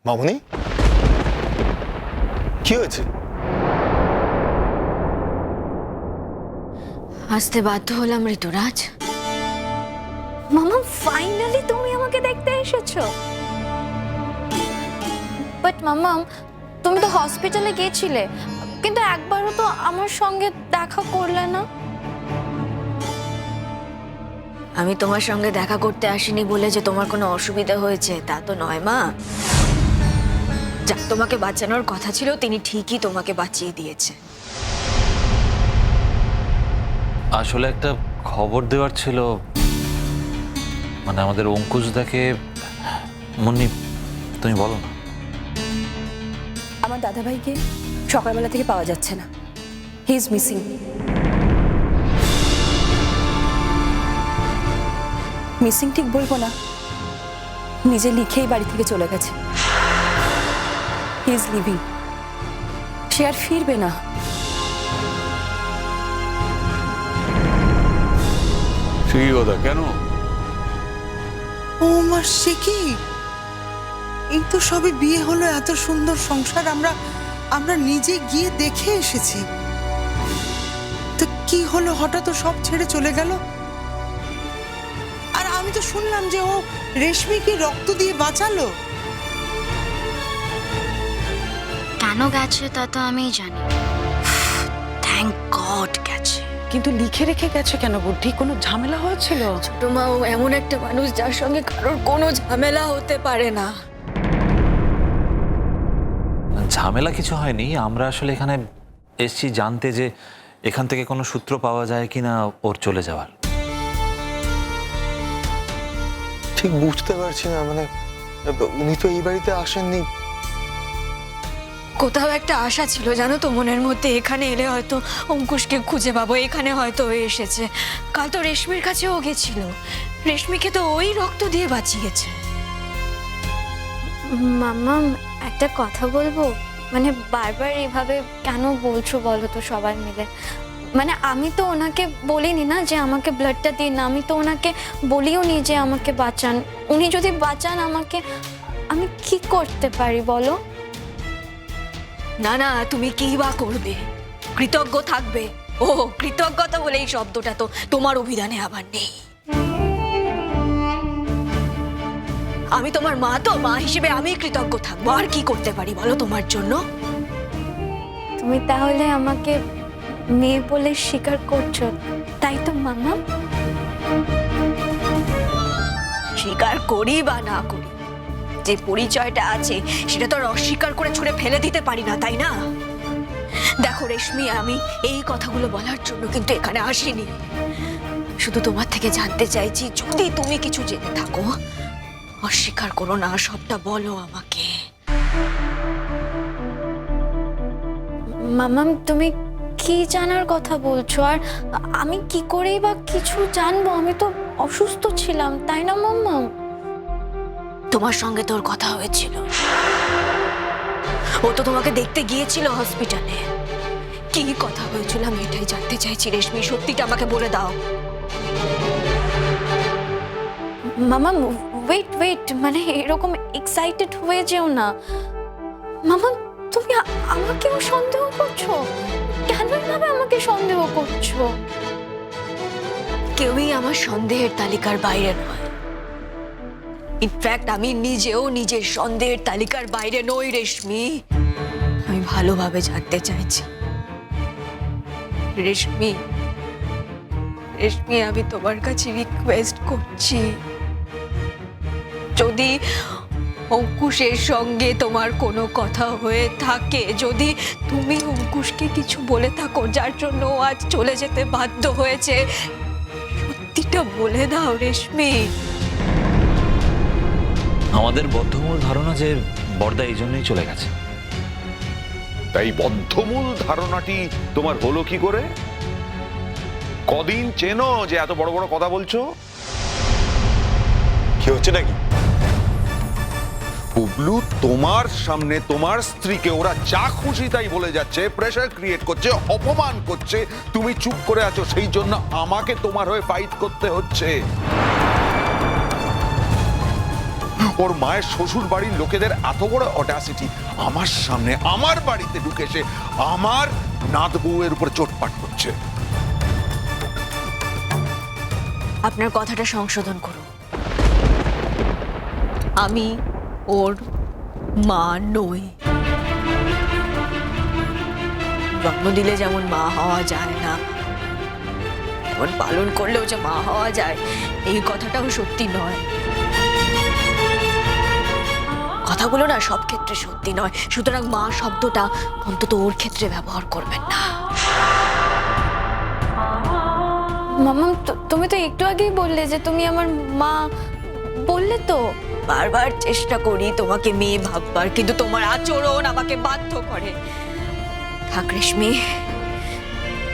মামনি কি হয়েছে? আসতে বাধ্য হলাম ঋতুরাজ। মামা ফাইনালি তুমি আমাকে দেখতে এসেছো। বাট মামা তুমি তো হসপিটালে গিয়েছিলে, কিন্তু একবারও তো আমার সঙ্গে দেখা করলে না। আমি তোমার সঙ্গে দেখা করতে আসিনি বলে যে তোমার কোনো অসুবিধা হয়েছে তা তো নয় মা। যা তোমাকে বাঁচানোর কথা ছিল তিনি ঠিকই তোমাকে বাঁচিয়ে দিয়েছে। আসলে একটা খবর দেওয়ার ছিল, মানে আমাদের অঙ্কুশদাকে। মুন্নি তুমি বলো না। আমার দাদাভাইকে সকালবেলা থেকে পাওয়া যাচ্ছে না। He is missing. মিসিং ঠিক বলবো না, নিজে লিখেই বাড়ি থেকে চলে গেছে। He is living. সে আর ফিরবে না। সে কি কথা, কেন? ও মা, সে কি? এই তো সবে বিয়ে হলো, এত সুন্দর সংসার আমরা নিজে গিয়ে দেখে এসেছি। তো কি হলো, হঠাৎ সব ছেড়ে চলে গেল? আর আমি তো শুনলাম যে ও রেশমিকে রক্ত দিয়ে বাঁচালো। কেন গেছে তা তো আমি জানি। থ্যাংক গড গেছে। কিন্তু লিখে রেখে গেছে কেন বুদ্ধি? কোনো ঝামেলা হয়েছিল? ছোট মা ও এমন একটা মানুষ যার সঙ্গে কারোর কোনো ঝামেলা হতে পারে না। ঝামেলা কিছু হয়নি, আমরা আসলে এখানে এসছি জানতে যে এখান থেকে কোনো সূত্র পাওয়া যায় কিনা ওর চলে যাওয়ার। ঠিক বুঝতে পারছি না, মানে উনি তো এই বাড়িতে আসেননি। কোথাও একটা আশা ছিল জানো তো মনের মধ্যে, এখানে এলে হয়তো অঙ্কুশকে খুঁজে পাবো, এখানে হয়তো ও এসেছে। কাল তো রেশমির কাছেও গেছিল, রেশমিকে তো ওই রক্ত দিয়ে বাঁচিয়েছে। মাম্মা একটা কথা বলবো, মানে বারবার এভাবে কেন বলছো বলো তো সবাই মিলে? মানে আমি তো ওনাকে বলিনি না যে আমাকে ব্লাডটা দিন, আমি তো ওনাকে বলিও নি যে আমাকে বাঁচান। উনি যদি বাঁচান আমাকে, আমি কি করতে পারি বলো? না না, তুমি কি বা করবে? কৃতজ্ঞ থাকবে। ও কৃতজ্ঞতা বলে এই শব্দটা তো তোমার অভিধানে আবার নেই। আমি তোমার মা, তো মা হিসেবে আমি কৃতজ্ঞ থাকবো। আর কি করতে পারি বলো তোমার জন্য? তুমি তাহলে আমাকে মেয়ে বলে স্বীকার করছো, তাই তো মামা? স্বীকার করি বা না করি, যে পরিচয়টা আছে সেটা তো আর অস্বীকার করে ছুঁড়ে ফেলে দিতে পারি না, তাই না? দেখো রেশমি, আমি এই কথাগুলো বলার জন্য কিন্তু এখানে আসিনি। শুধু তোমার থেকে জানতে চাইছি, যদি তুমি কিছু জেনে থাকো অস্বীকার করো না, সবটা বলো আমাকে। মামাম তুমি কি জানার কথা বলছো? আর আমি কি করেই বা কিছু জানবো? আমি তো অসুস্থ ছিলাম, তাই না মাম্মা? তোমার সঙ্গে তোর কথা হয়েছিল, ও তো তোমাকে দেখতে গিয়েছিল হসপিটালে। কি কথা হয়েছিল আমি এটাই জানতে চাইছি রেশমি, সত্যিটা আমাকে বলে দাও। মামা ওয়েট ওয়েট, মানে এরকম এক্সাইটেড হয়ে যেও না। মামা তুমি আমাকেও সন্দেহ করছো? কেন ভাবে আমাকে সন্দেহ করছো? কেউই আমার সন্দেহের তালিকার বাইরে নয়। ইনফ্যাক্ট আমি নিজেও নিজের সন্দেহের তালিকার বাইরে নই রেশমি। আমি ভালোভাবে জানতে চাইছি রেশমি। রেশমি, আমি তোমার কাছে রিকোয়েস্ট করছি, যদি অঙ্কুশের সঙ্গে তোমার কোনো কথা হয়ে থাকে, যদি তুমি অঙ্কুশকে কিছু বলে থাকো যার জন্য ও আজ চলে যেতে বাধ্য হয়েছে, সত্যিটা বলে দাও রেশমি। আমাদের বদ্ধমূল ধারণা যে বড়দা এই জন্যই চলে গেছে। তাই বদ্ধমূল ধারণাটি তোমার হলো কি করে? কদিন চেনো যে এত বড় বড় কথা বলছো? কি হচ্ছে নাকি? বুবলু, তোমার সামনে তোমার স্ত্রীকে ওরা যা খুশি তাই বলে যাচ্ছে, প্রেসার ক্রিয়েট করছে, অপমান করছে, তুমি চুপ করে আছো, সেই জন্য আমাকে তোমার হয়ে ফাইট করতে হচ্ছে। ওর মায়ের শ্বশুর বাড়ির লোকেদের এত বড় অডাসিটি, আমার সামনে আমার বাড়িতে ঢুকে এসে আমার নাত বউয়ের উপর চোটপাট করছে। আপনার কথাটা সংশোধন করুন। আমি ওর মা নই। জন্ম দিলে যেমন মা হওয়া যায় না, তেমন পালন করলেও যে মা হওয়া যায় এই কথাটাও সত্যি নয়। কথাগুলো না সব ক্ষেত্রে সত্যি নয়, সুতরাং মা শব্দটা অন্তত ওর ক্ষেত্রে ব্যবহার করবেন না। মাম্মাম তুমি তো একটু আগেই বললে যে তুমি আমার মা, বললে তো। বারবার চেষ্টা করি তোমাকে মেয়ে ভাববার, কিন্তু তোমার আচরণ আমাকে বাধ্য করে। থাক রেশমি,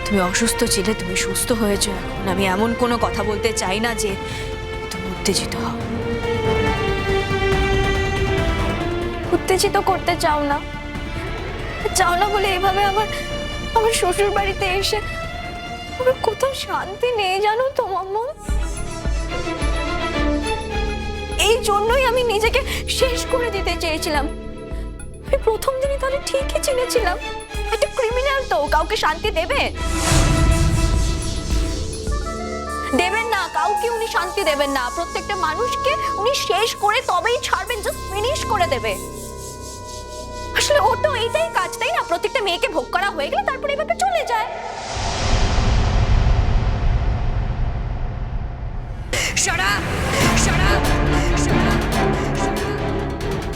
তুমি অসুস্থ ছিলে, তুমি সুস্থ হয়েছো এখন। আমি এমন কোনো কথা বলতে চাই না যে তুমি উত্তেজিত হও। উত্তেজিত করতে চাও না বলে এভাবে আমার শ্বশুর বাড়িতে এসে আমার কোথাও শান্তি নেই, জানো তো মাম্মা। এই জন্যই আমি নিজেকে শেষ করে দিতে চেয়েছিলাম। আমি প্রথম দিনই তাহলে ঠিকই চিনেছিলাম একটা ক্রিমিনাল তো কাউকে শান্তি দেবেন না, কাউকে উনি শান্তি দেবেন না। প্রত্যেকটা মানুষকে উনি শেষ করে তবেই ছাড়বেন, জাস্ট ফিনিশ করে দেবে। আসলে ওর তো এইটাই কাজ, তাই না? প্রত্যেকটা মেয়েকে ভোগ করা হয়ে গেলে তারপরে এভাবে চলে যায়।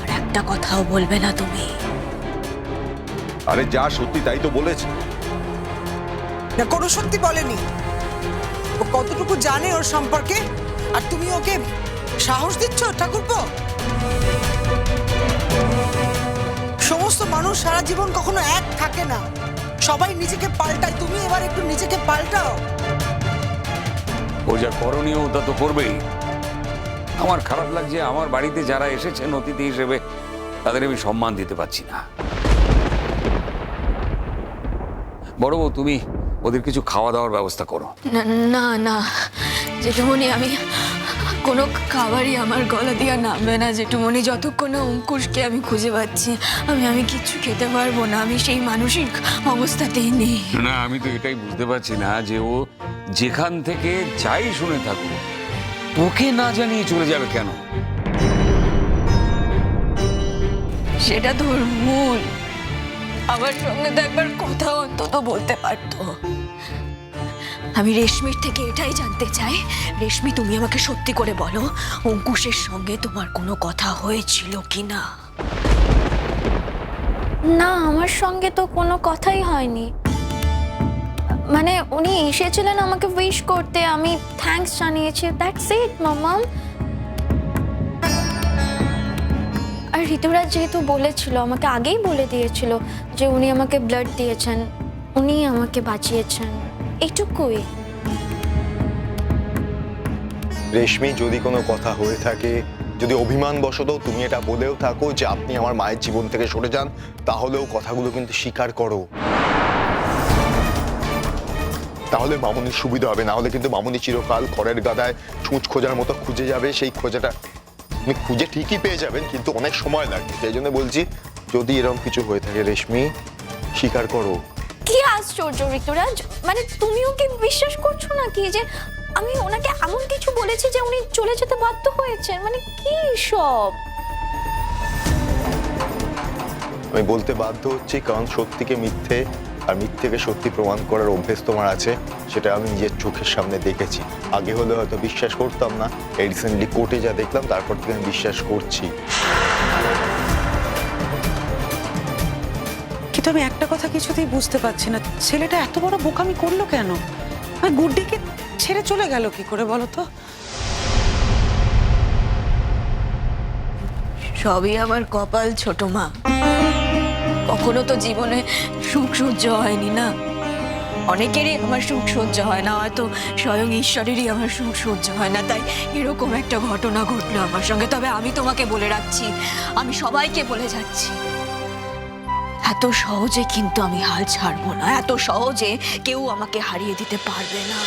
আর একটা কথাও বলবে না তুমি। আরে যা সত্যি তাই তো বলেছে। না, কোনো সত্যি বলেনি। ও কতটুকু জানে ওর সম্পর্কে, আর তুমি ওকে সাহস দিচ্ছ? ঠাকুরপো, সমস্ত মানুষ সারা জীবন কখনো এক থাকে না, সবাই নিজেকে পাল্টায়। তুমি এবার একটু নিজেকে পাল্টাও। ও যা করণীয় তা তো করবেই। আমার খারাপ লাগছে, আমার বাড়িতে যারা এসেছেন অতিথি হিসেবে তাদের আমি সম্মান দিতে পারছি না। বড় বউ, তুমি ওদের কিছু খাওয়া দাওয়ার ব্যবস্থা করো। না না জেঠুমনি, আমি কোনো খাবারই আমার গলা দিয়ে নামবে না জেঠুমনি, যতক্ষণ না অঙ্কুশকে আমি খুঁজে পাচ্ছি। আমি কিচ্ছু খেতে পারবো না, আমি সেই মানসিক অবস্থাতেই নেই। না, আমি তো এটাই বুঝতে পারছি না যে ও যেখান থেকে যাই শুনে থাকুক তোকে না জানিয়ে চলে যাবে কেন? সেটা তোর ভুল। আমার সঙ্গে তো একবার কথা অন্তত বলতে পারতো। আমি রেশমির থেকে এটাই জানতে চাই, রেশমি তুমি আমাকে সত্যি করে বলো, অঙ্কুশের সঙ্গে তোমার কোনো কথা হয়েছিল কিনা? না, আমার সঙ্গে তো কোনো কথাই হয়নি। মানে উনি এসেছিলেন আমাকে উইশ করতে, আমি থ্যাঙ্কস জানিয়েছি, দ্যাটস ইট মাম্মাম। আর ঋতুরাজ যেহেতু বলেছিল, আমাকে আগেই বলে দিয়েছিল যে উনি আমাকে ব্লাড দিয়েছেন, উনি আমাকে বাঁচিয়েছেন, এইটুকুই। রেশমি, যদি কোনো কথা হয়ে থাকে, যদি অভিমান বশত তুমি এটা বলেও থাকো যে আপনি আমার মায়ের জীবন থেকে সরে যান, তাহলেও কথাগুলো কিন্তু স্বীকার করো। তাহলে মামুনির সুবিধা হবে, না হলে কিন্তু মামুনি চিরকাল খড়ের গাদায় ছুঁচ খোঁজার মতো খুঁজে যাবে। সেই খোঁজাটা আপনি খুঁজে ঠিকই পেয়ে যাবেন, কিন্তু অনেক সময় লাগবে। সেই জন্য বলছি, যদি এরকম কিছু হয়ে থাকে রেশমি, স্বীকার করো। কি আশ্চর্য ঋতুরাজ, মানে তুমিও কি বিশ্বাস করছো না কি যে আমি ওনাকে এমন কিছু বলেছি যে উনি চলে যেতে বাধ্য হয়েছেন? মানে কি সব? আমি বলতে বাধ্য হচ্ছি কারণ সত্যিকে মিথ্যে আর মিথ্যেকে সত্যি প্রমাণ করার অভ্যেস তোমার আছে, সেটা আমি নিজের চোখের সামনে দেখেছি। আগে হলে হয়তো বিশ্বাস করতাম না, এই রিসেন্টলি কোর্টে যা দেখলাম তারপর থেকে আমি বিশ্বাস করছি। কিন্তু আমি একটা কথা কিছুতেই বুঝতে পারছি না, ছেলেটা এত বড় বোকামি করলো কেন? আর গুড্ডিকে ছেড়ে চলে গেল কি করে বলো তো? সবই আমার কপাল ছোট মা। কখনো তো জীবনে সুখ সহ্য হয়নি না, অনেকেরই আমার সুখ সহ্য হয় না, হয়তো স্বয়ং ঈশ্বরেরই আমার সুখ সহ্য হয় না, তাই এরকম একটা ঘটনা ঘটলো আমার সঙ্গে। তবে আমি তোমাকে বলে রাখছি, আমি সবাইকে বলে যাচ্ছি, এত সহজে কিন্তু আমি হাল ছাড়বো না, এত সহজে কেউ আমাকে হারিয়ে দিতে পারবে না।